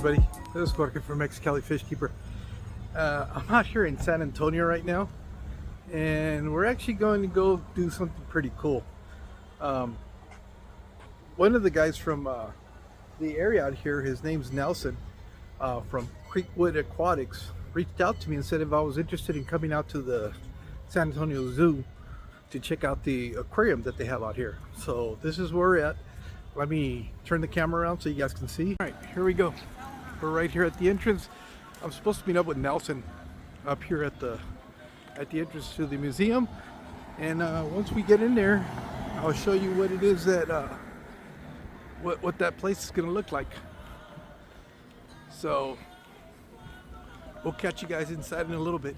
everybody? This is Jorge from Cali Fish Keeper. I'm out here in San Antonio right now, and we're actually going to go do something pretty cool. One of the guys from the area out here, his name's Nelson, from Creekwood Aquatics, reached out to me and said if I was interested in coming out to the San Antonio Zoo to check out the aquarium that they have out here. So this is where we're at. Let me turn the camera around so you guys can see. All right, here we go. We're right here at the entrance. I'm supposed to meet up with Nelson up here at the entrance to the museum. And once we get in there, I'll show you what it is that what that place is going to look like. So we'll catch you guys inside in a little bit.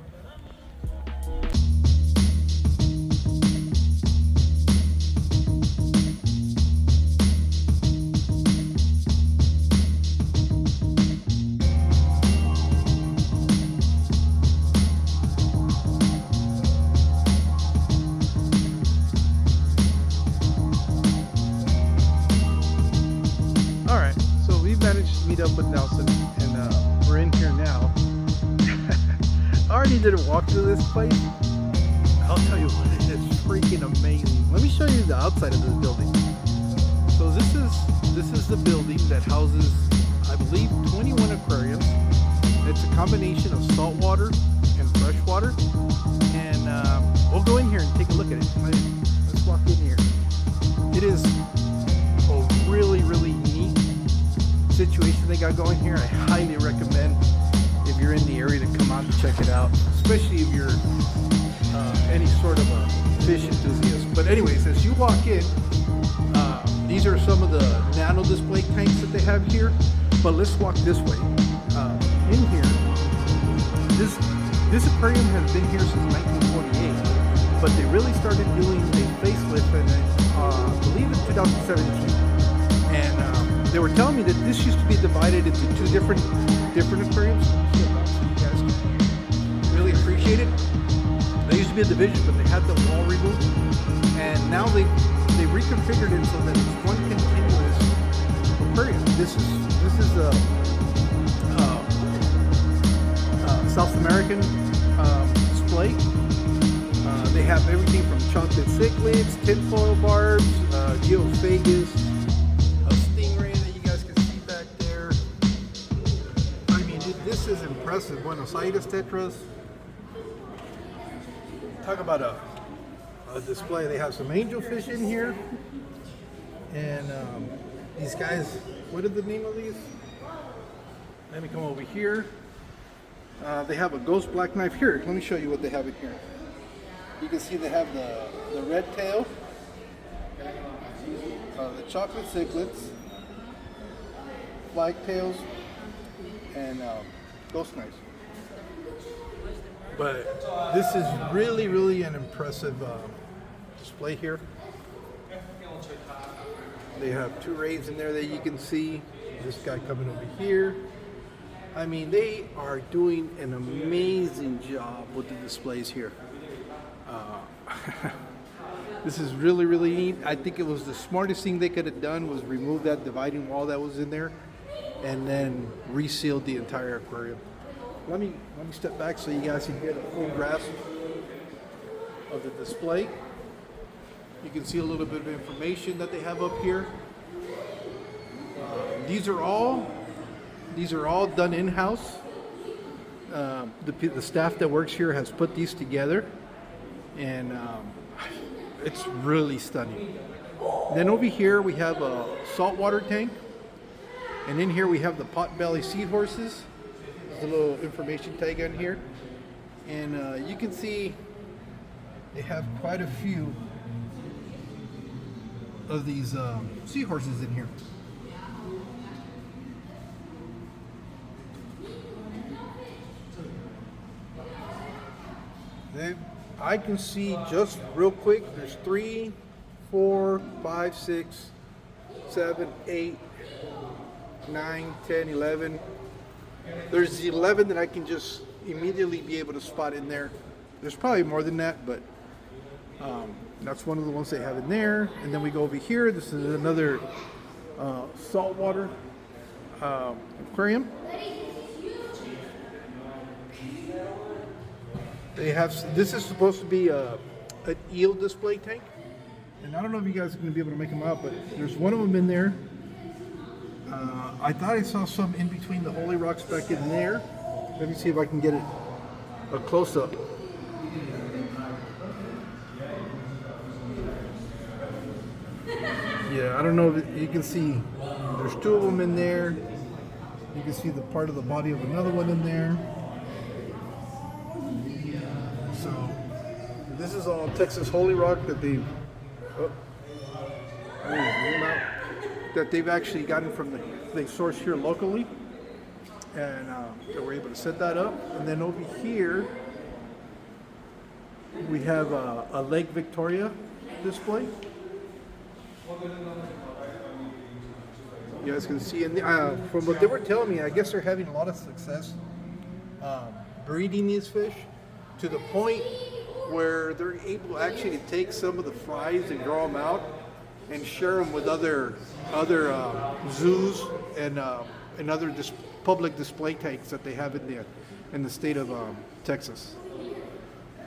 Managed to meet up with Nelson, and we're in here now. I already did a walk through this place. I'll tell you what, it is freaking amazing. Let me show you the outside of this building. So this is the building that houses, I believe, 21 aquariums. It's a combination of saltwater and freshwater, and we'll go in here and take a look at it. Let's walk in here. It is a really neat situation they got going here. I highly recommend, if you're in the area, to come out and check it out, especially if you're any sort of a fish enthusiast. But anyways, as you walk in, these are some of the Nano display tanks that they have here. But let's walk this way. In here, this aquarium has been here since 1948, but they really started doing a facelift in I believe in 2017. And they were telling me that this used to be divided into two different aquariums. So you guys can really appreciate it. There used to be a division, but they had the wall removed, and now they reconfigured it so that it's one continuous aquarium. This is a South American display. They have everything from chocolate cichlids, tinfoil barbs, geophagus, this is impressive. Buenos Aires tetras. Talk about a display. They have some angelfish in here. And these guys, what are the name of these? Let me come over here. They have a ghost black knife here. Let me show you what they have in here. You can see they have the red tail, the chocolate cichlids, flag tails, and ghost knives. But this is really an impressive display here. They have two rays in there that you can see. This guy coming over here. I mean, they are doing an amazing job with the displays here. This is really neat. I think it was the smartest thing they could have done was remove that dividing wall that was in there, and then resealed the entire aquarium. Let me step back so you guys can get a full grasp of the display. You can see a little bit of information that they have up here. These are all done in-house. The staff that works here has put these together, and it's really stunning. Then over here we have a saltwater tank. And in here we have the potbelly seahorses. There's a little information tag on here. And you can see they have quite a few of these seahorses in here. Then I can see, just real quick, there's 3, 4, 5, 6, 7, 8, 9, 10, 11. There's the 11 that I can just immediately be able to spot in there. There's probably more than that, but that's one of the ones they have in there. And then we go over here. This is another saltwater aquarium. They have, this is supposed to be an eel display tank. And I don't know if you guys are going to be able to make them out, but there's one of them in there. I thought I saw some in between the holy rocks back in there. Let me see if I can get it a close-up. Yeah, I don't know if you can see. There's two of them in there. You can see the part of the body of another one in there. So this is all Texas holy rock that they've that they've actually gotten from they source here locally, and they were able to set that up. And then over here we have a Lake Victoria display. You guys can see, and from what they were telling me, I guess they're having a lot of success breeding these fish to the point where they're able actually to take some of the fries and grow them out and share them with other zoos and other public display tanks that they have in the state of Texas.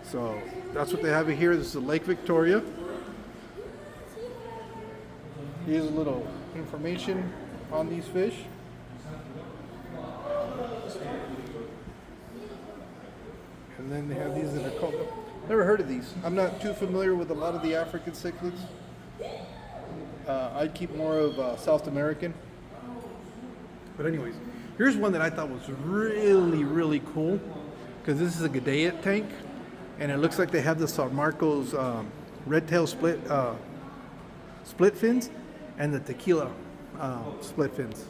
So that's what they have here. This is the Lake Victoria. Here's a little information on these fish. And then they have these that are called, never heard of these. I'm not too familiar with a lot of the African cichlids. I'd keep more of South American. But anyways, here's one that I thought was really, really cool, because this is a G'dea tank, and it looks like they have the San Marcos red tail split fins and the tequila split fins.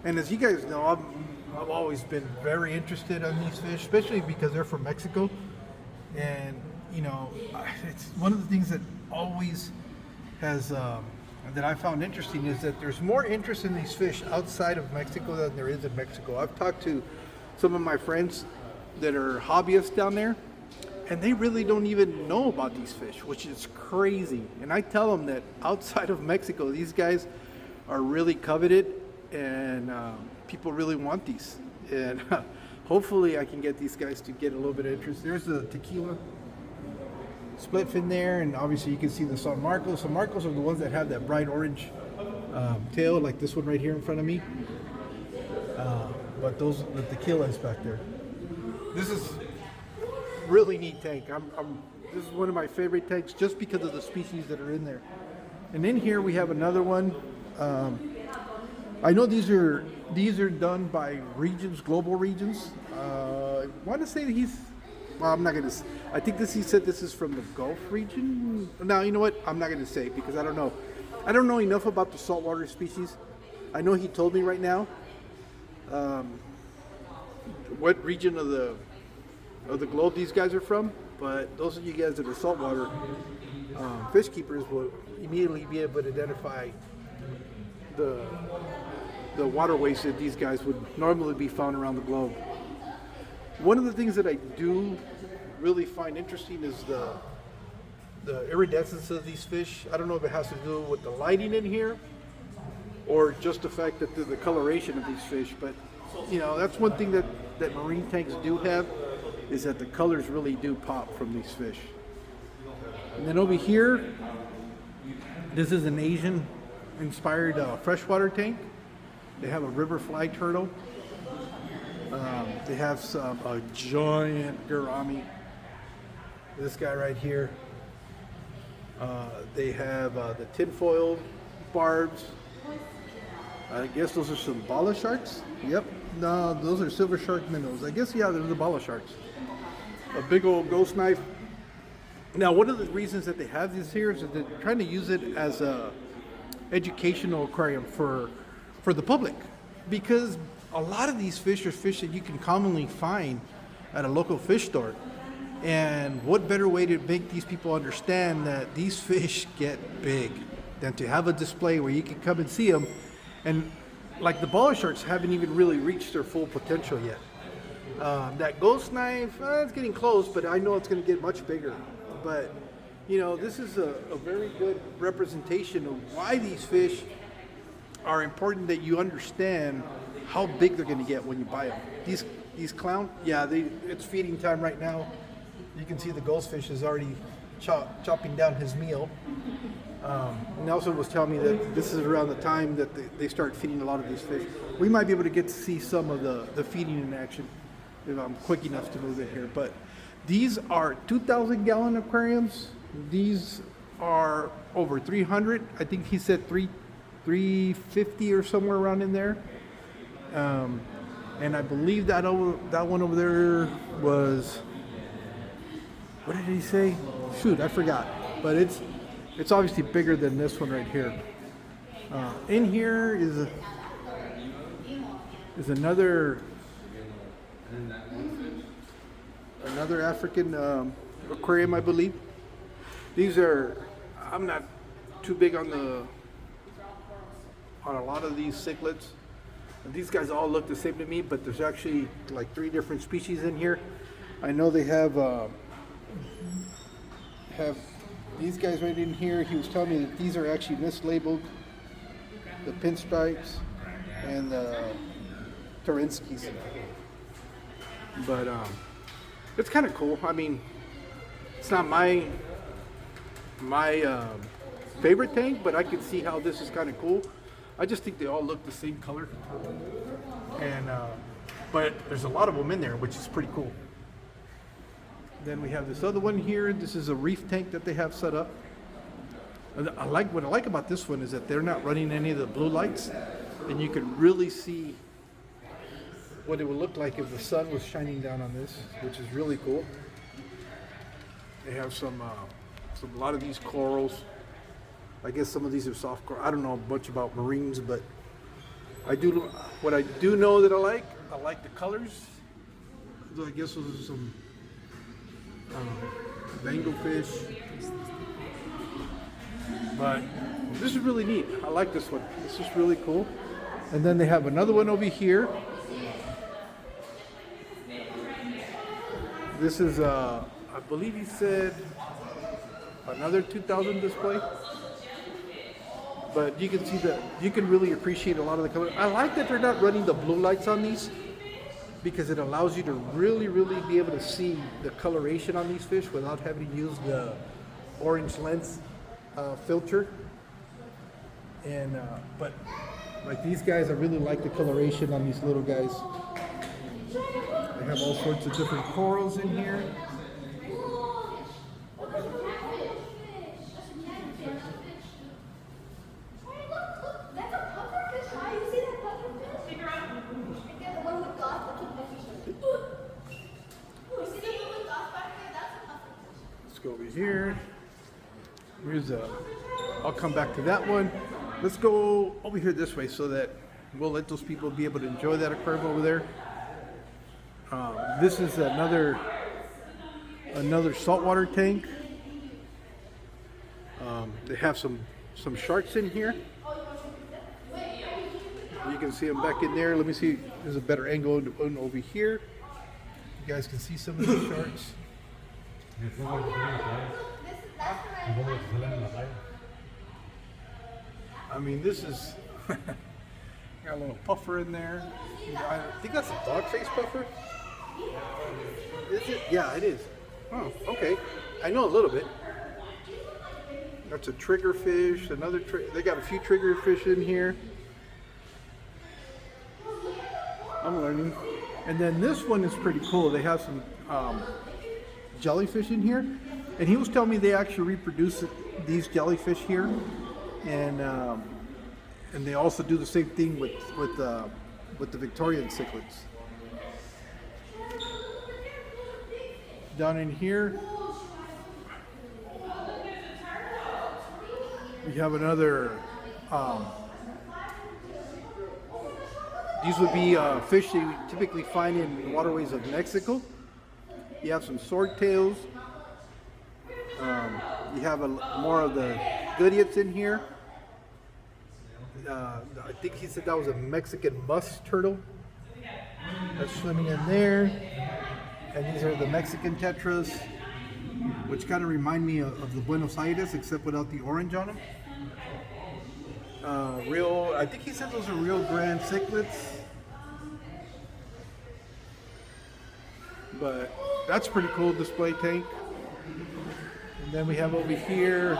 And as you guys know, I've always been very interested in these fish, especially because they're from Mexico. And you know, it's one of the things that always has that I found interesting is that there's more interest in these fish outside of Mexico than there is in Mexico. I've talked to some of my friends that are hobbyists down there, and they really don't even know about these fish, which is crazy. And I tell them that outside of Mexico, these guys are really coveted, and people really want these. And hopefully I can get these guys to get a little bit of interest. There's the tequila split fin there, and obviously you can see the San Marcos. San Marcos are the ones that have that bright orange tail, like this one right here in front of me. But those, the tequila is back there. This is really neat tank. This is one of my favorite tanks just because of the species that are in there. And in here we have another one. I know these are done by regions, global regions. I want to say that well, I'm not going to, I think he said this is from the Gulf region. Now, you know what? I'm not going to say because I don't know. I don't know enough about the saltwater species. I know he told me right now what region of the globe these guys are from, but those of you guys that are saltwater fish keepers will immediately be able to identify the waterways that these guys would normally be found around the globe. One of the things that I do really find interesting is the iridescence of these fish. I don't know if it has to do with the lighting in here or just the fact that the coloration of these fish, but you know, that's one thing that marine tanks do have, is that the colors really do pop from these fish. And then over here, this is an Asian inspired freshwater tank. They have a river flag turtle. They have a giant gourami. This guy right here. They have the tinfoil barbs. I guess those are some bala sharks. Yep. No, those are silver shark minnows. I guess, yeah, they're the bala sharks. A big old ghost knife. Now, one of the reasons that they have these here is that they're trying to use it as a educational aquarium for the public, because a lot of these fish are fish that you can commonly find at a local fish store. And what better way to make these people understand that these fish get big than to have a display where you can come and see them. And like the bala sharks haven't even really reached their full potential yet. That ghost knife, it's getting close, but I know it's going to get much bigger. But you know, this is a very good representation of why these fish are important that you understand how big they're going to get when you buy them. These clown, yeah, it's feeding time right now. You can see the goldfish is already chopping down his meal. Nelson was telling me that this is around the time that they start feeding a lot of these fish. We might be able to get to see some of the feeding in action if I'm quick enough to move in here. But these are 2,000 gallon aquariums. These are over 300. I think he said 350 or somewhere around in there. And I believe that one over there was, what did he say? Shoot, I forgot. But it's obviously bigger than this one right here. In here is another African aquarium, I believe. These are, I'm not too big on a lot of these cichlids. And these guys all look the same to me, but there's actually like 3 different species in here. I know they have these guys right in here. He was telling me that these are actually mislabeled, the pinstripes and the Tarinskis. But it's kind of cool. I mean, it's not my favorite tank, but I can see how this is kind of cool. I just think they all look the same color, and but there's a lot of them in there, which is pretty cool. Then we have this other one here. This is a reef tank that they have set up. And what I like about this one is that they're not running any of the blue lights, and you can really see what it would look like if the sun was shining down on this, which is really cool. They have a lot of these corals. I guess some of these are soft coral. I don't know much about marines, but what I do know that I like the colors. So I guess those are some anglefish. But this is really neat. I like this one. This is really cool. And then they have another one over here. This is, I believe he said, another 2,000 display. But you can see that you can really appreciate a lot of the color. I like that they're not running the blue lights on these, because it allows you to really be able to see the coloration on these fish without having to use the orange lens filter. And but like these guys, I really like the coloration on these little guys. They have all sorts of different corals in here. Go over here. I'll come back to that one. Let's go over here this way so that we'll let those people be able to enjoy that aquarium over there. This is another saltwater tank. They have some sharks in here. You can see them back in there. Let me see. There's a better angle over here. You guys can see some of the sharks. I mean, this is got a little puffer in there. I think that's a dog face puffer. Is it? Yeah, it is. Oh, okay. I know a little bit. That's a triggerfish. They got a few triggerfish in here. I'm learning. And then this one is pretty cool. They have some jellyfish in here, and he was telling me they actually reproduce these jellyfish here, and they also do the same thing with the Victorian cichlids. Down in here, we have another. These would be fish you typically find in waterways of Mexico. You have some swordtails. You have more of the Goodiots in here. I think he said that was a Mexican musk turtle that's swimming in there. And these are the Mexican tetras, which kind of remind me of the Buenos Aires, except without the orange on them. Real, I think he said those are real grand cichlids. But that's a pretty cool display tank. And then we have over here,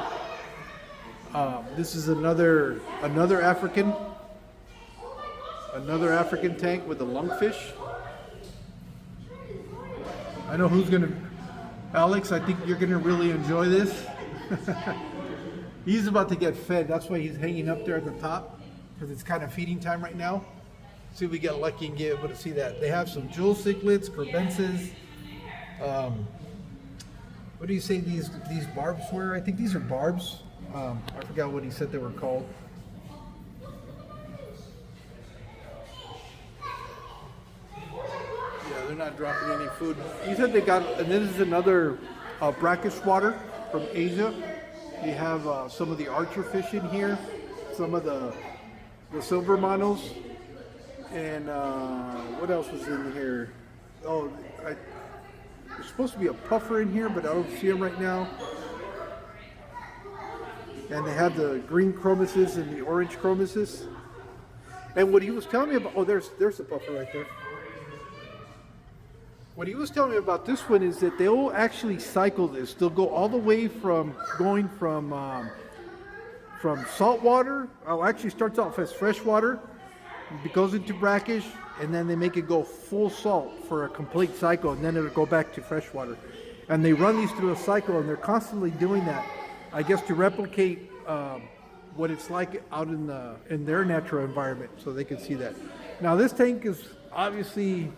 this is another African tank with a lungfish. I know who's gonna, Alex, I think you're gonna really enjoy this. He's about to get fed, that's why he's hanging up there at the top, because it's kind of feeding time right now. See if we get lucky and get able to see that. They have some jewel cichlids, corbences. What do you say these barbs were? I think these are barbs. I forgot what he said they were called. Yeah, they're not dropping any food. He said they got, and this is another brackish water from Asia. You have some of the archer fish in here, some of the silver monos, and what else was in here? Oh, there's supposed to be a puffer in here, but I don't see him right now. And they have the green chromises and the orange chromises. And what he was telling me about, oh, there's the puffer right there. What he was telling me about this one is that they'll actually cycle this. They'll go all the way from going from salt water. Oh, actually starts off as fresh water, it goes into brackish, and then they make it go full salt for a complete cycle, and then it'll go back to fresh water. And they run these through a cycle, and they're constantly doing that, I guess, to replicate what it's like out in their natural environment, so they can see that. Now this tank is obviously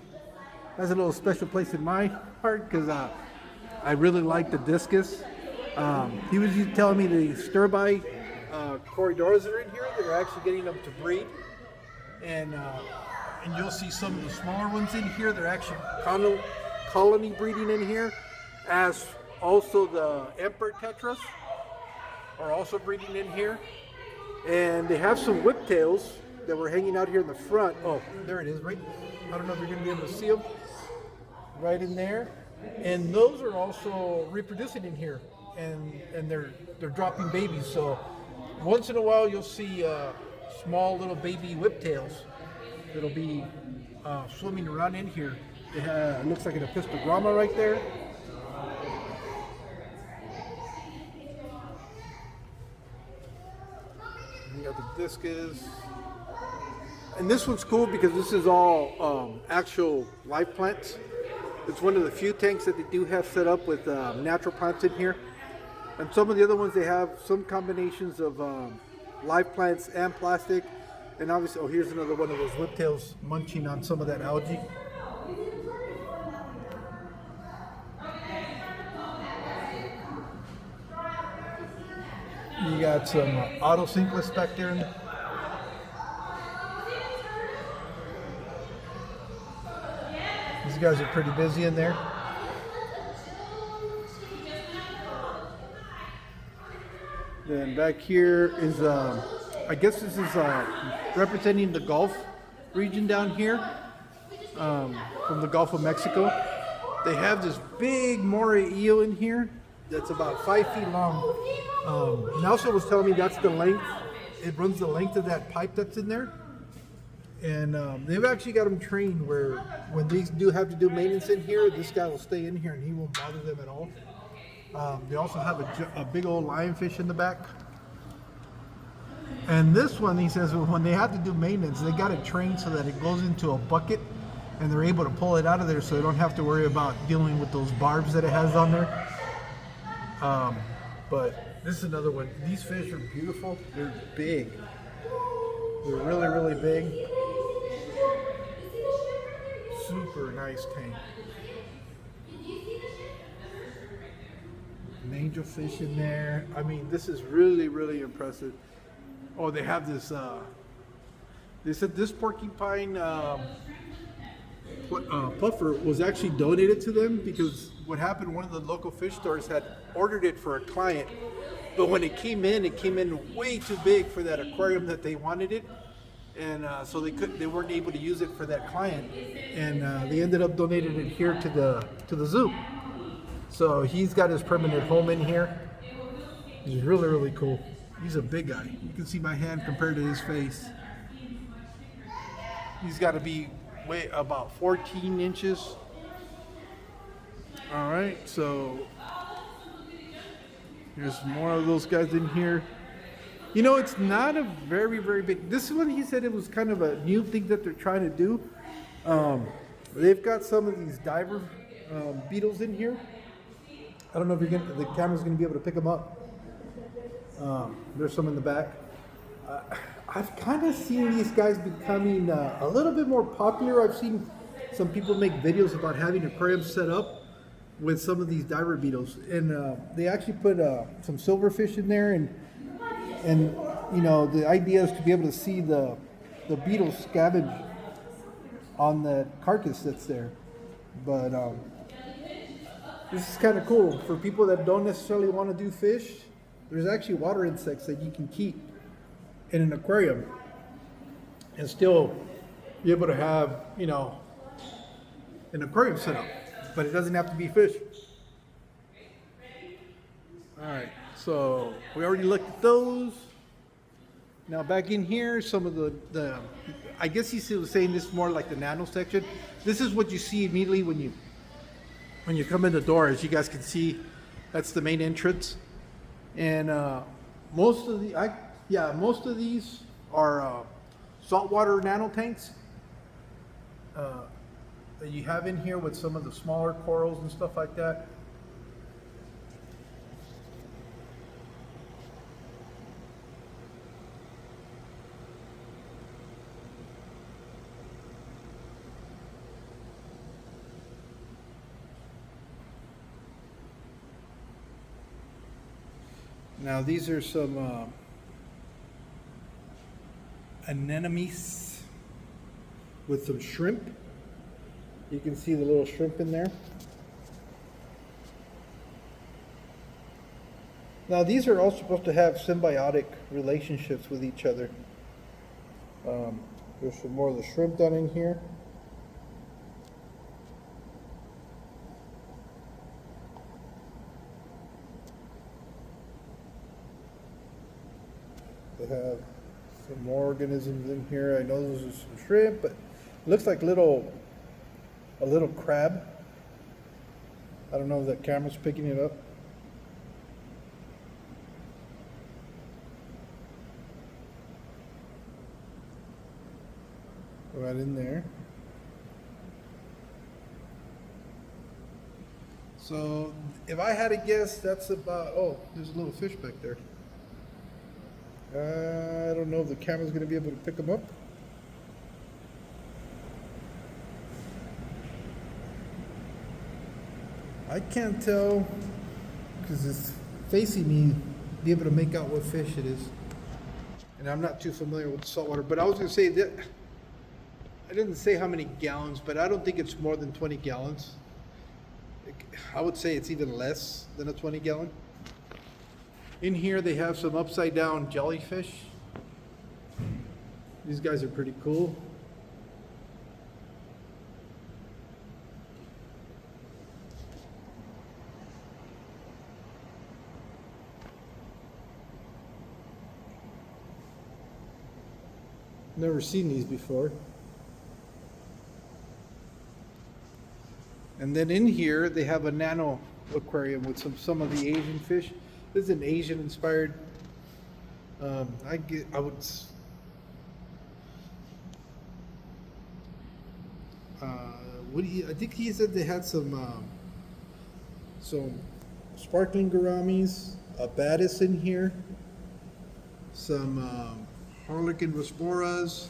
has a little special place in my heart because I really like the discus. He was telling me the stir-by corridors that are in here, they're actually getting them to breed. And you'll see some of the smaller ones in here. They're actually colony breeding in here, as also the emperor tetras are also breeding in here. And they have some whiptails that were hanging out here in the front. Oh, there it is, right? I don't know if you're going to be able to see them. Right in there. And those are also reproducing in here, and they're dropping babies. So once in a while you'll see small little baby whiptails that'll be swimming around in here. It looks like an epistogramma right there. You got the discus. And this one's cool because this is all actual live plants. It's one of the few tanks that they do have set up with natural plants in here. And some of the other ones, they have some combinations of live plants and plastic. And obviously, oh, here's another one of those whiptails munching on some of that algae. You got some autocinklus back there. These guys are pretty busy in there. Then back here is, I guess this is representing the Gulf region down here, from the Gulf of Mexico. They have this big moray eel in here that's about 5 feet long. Nelson was telling me that's the length. It runs the length of that pipe that's in there. And they've actually got them trained where when they do have to do maintenance in here, this guy will stay in here and he won't bother them at all. They also have a big old lionfish in the back. And this one, he says, when they have to do maintenance, they got it trained so that it goes into a bucket and they're able to pull it out of there so they don't have to worry about dealing with those barbs that it has on there. But this is another one. These fish are beautiful. They're big. They're really, really big. Super nice tank. An angelfish in there. I mean, this is really, really impressive. Oh, they have this, they said this porcupine puffer was actually donated to them because what happened, one of the local fish stores had ordered it for a client, but when it came in way too big for that aquarium that they wanted it, and so they weren't able to use it for that client, and they ended up donating it here to the zoo. So he's got his permanent home in here. He's really, really cool. He's a big guy. You can see my hand compared to his face. He's got to be weigh about 14 inches. All right, so there's more of those guys in here. You know, it's not a very, very big. This is what he said. It was kind of a new thing that they're trying to do. They've got some of these diver beetles in here. I don't know if the camera's going to be able to pick them up. There's some in the back. I've kind of seen these guys becoming a little bit more popular. I've seen some people make videos about having aquariums set up with some of these diver beetles, and they actually put some silverfish in there, and you know, the idea is to be able to see the beetles scavenge on the carcass that's there. But this is kind of cool for people that don't necessarily want to do fish. There's actually water insects that you can keep in an aquarium and still be able to have, you know, an aquarium set up, but it doesn't have to be fish. All right, so we already looked at those. Now back in here, some of the I guess he was saying this is more like the nano section. This is what you see immediately when you come in the door. As you guys can see, that's the main entrance. And most of these are saltwater nano tanks that you have in here with some of the smaller corals and stuff like that. Now these are some anemones with some shrimp. You can see the little shrimp in there. Now these are all supposed to have symbiotic relationships with each other. There's some more of the shrimp down in here. They have some more organisms in here. I know those are some shrimp, but it looks like a little crab. I don't know if that camera's picking it up. Right in there. So if I had to guess, that's about, oh, there's a little fish back there. I don't know if the camera's going to be able to pick them up. I can't tell because it's facing me, be able to make out what fish it is. And I'm not too familiar with saltwater, but I was going to say that I didn't say how many gallons, but I don't think it's more than 20 gallons. I would say it's even less than a 20 gallon. In here they have some upside down jellyfish. These guys are pretty cool. Never seen these before. And then in here they have a nano aquarium with some of the Asian fish. This is an Asian inspired. I would. I think he said they had some sparkling gouramis, a batis in here, some harlequin rasboras,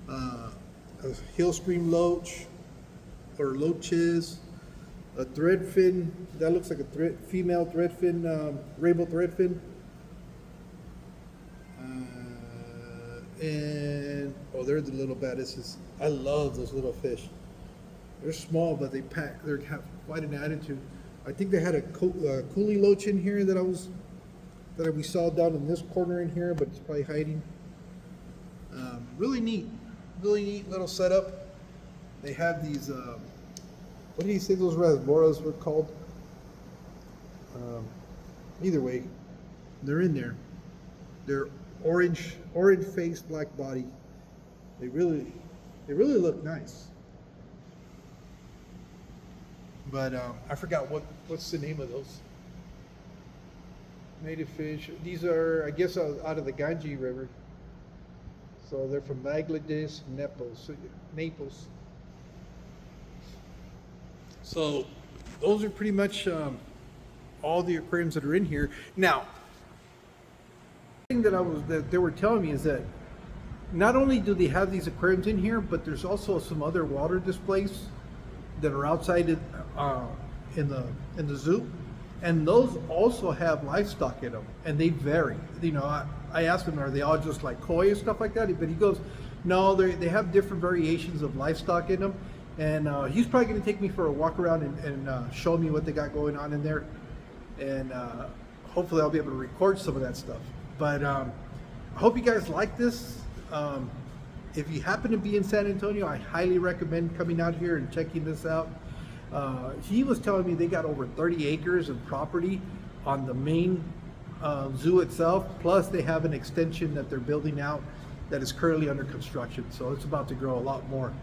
a hill scream loach or loaches, a threadfin. That looks like a female threadfin, rainbow threadfin. And oh, they're the little badasses. I love those little fish. They're small, but they have quite an attitude. I think they had a coolie loach in here that we saw down in this corner in here, but it's probably hiding. Really neat little setup. They have these. What do you say those rasboras were called? Either way, They're in there. They're orange face, black body. They really look nice. But I forgot what's the name of those. Native fish. These are, I guess, out of the Ganges River. So they're from Bangladesh, Naples. So those are pretty much all the aquariums that are in here. Now, the thing that they were telling me is that not only do they have these aquariums in here, but there's also some other water displays that are outside in the zoo, and those also have livestock in them, and they vary. You know, I asked him, are they all just like koi and stuff like that? But he goes, no, they have different variations of livestock in them, and he's probably going to take me for a walk around and show me what they got going on in there, and hopefully I'll be able to record some of that stuff. But I hope you guys like this. If you happen to be in San Antonio, I highly recommend coming out here and checking this out. He was telling me they got over 30 acres of property on the main zoo itself, plus they have an extension that they're building out that is currently under construction, so it's about to grow a lot more.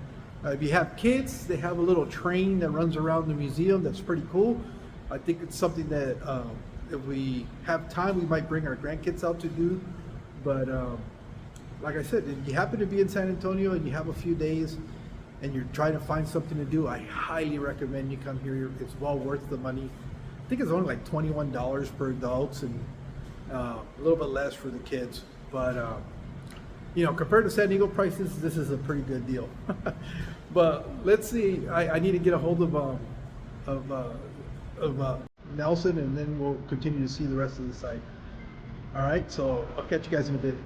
If you have kids, they have a little train that runs around the museum that's pretty cool. I think it's something that if we have time, we might bring our grandkids out to do. But like I said, if you happen to be in San Antonio and you have a few days and you're trying to find something to do, I highly recommend you come here. It's well worth the money. I think it's only like $21 per adults and a little bit less for the kids. But you know, compared to San Diego prices, this is a pretty good deal. But let's see. I need to get a hold of Nelson, and then we'll continue to see the rest of the site. All right, so I'll catch you guys in a bit.